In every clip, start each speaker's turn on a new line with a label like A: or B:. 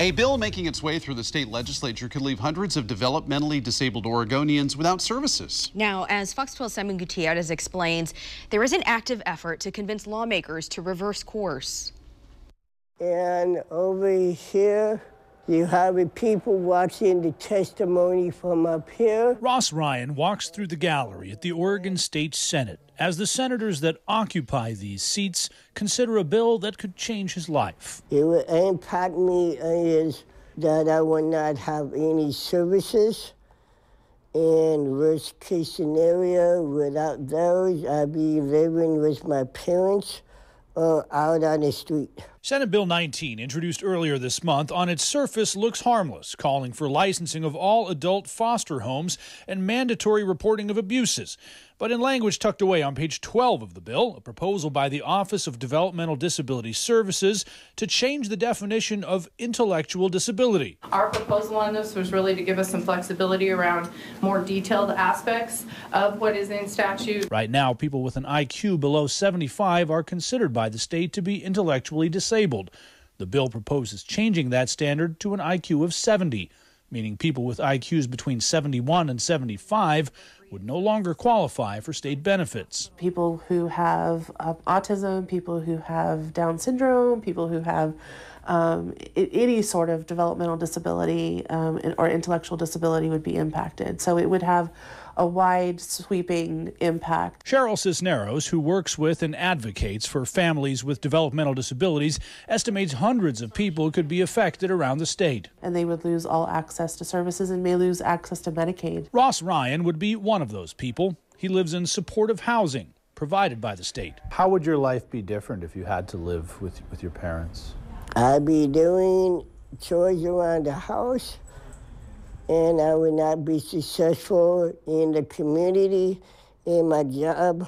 A: A bill making its way through the state legislature could leave hundreds of developmentally disabled Oregonians without services.
B: Now, as Fox 12's Simon Gutierrez explains, there is an active effort to convince lawmakers to reverse course.
C: And over here, you have people watching the testimony from up here.
D: Ross Ryan walks through the gallery at the Oregon State Senate as the senators that occupy these seats consider a bill that could change his life.
C: It would impact me is that I would not have any services. And worst case scenario, without those, I'd be living with my parents or out on the street.
D: Senate Bill 19, introduced earlier this month, on its surface looks harmless, calling for licensing of all adult foster homes and mandatory reporting of abuses. But in language tucked away on page 12 of the bill, a proposal by the Office of Developmental Disability Services to change the definition of intellectual disability.
E: Our proposal on this was really to give us some flexibility around more detailed aspects of what is in statute.
D: Right now, people with an IQ below 75 are considered by the state to be intellectually disabled. The bill proposes changing that standard to an IQ of 70, meaning people with IQs between 71 and 75 would no longer qualify for state benefits.
F: People who have autism, people who have Down syndrome, people who have any sort of developmental disability or intellectual disability would be impacted. So it would have a wide sweeping impact.
D: Cheryl Cisneros, who works with and advocates for families with developmental disabilities, estimates hundreds of people could be affected around the state.
F: And they would lose all access to services and may lose access to Medicaid.
D: Ross Ryan would be one of those people. He lives in supportive housing provided by the state.
G: How would your life be different if you had to live with your parents?
C: I'd be doing chores around the house, and I would not be successful in the community, in my job,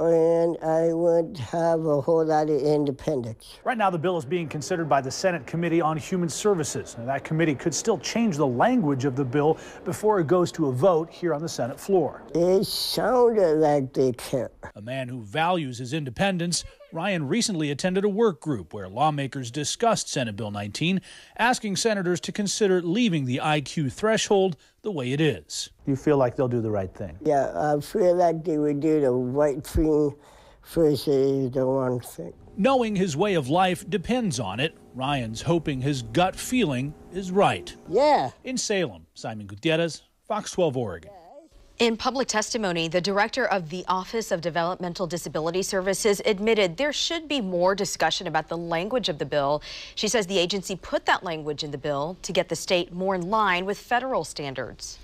C: and I would have a whole lot of independence.
D: Right now, the bill is being considered by the Senate Committee on Human Services. And that committee could still change the language of the bill before it goes to a vote here on the Senate floor.
C: It sounded like they care.
D: A man who values his independence, Ryan recently attended a work group where lawmakers discussed Senate Bill 19, asking senators to consider leaving the IQ threshold the way it is.
G: You feel like they'll do the right thing?
C: Yeah, I feel like they would do the right thing versus the wrong thing.
D: Knowing his way of life depends on it, Ryan's hoping his gut feeling is right.
C: Yeah.
D: In Salem, Simon Gutierrez, Fox 12 Oregon.
B: In public testimony, the director of the Office of Developmental Disability Services admitted there should be more discussion about the language of the bill. She says the agency put that language in the bill to get the state more in line with federal standards.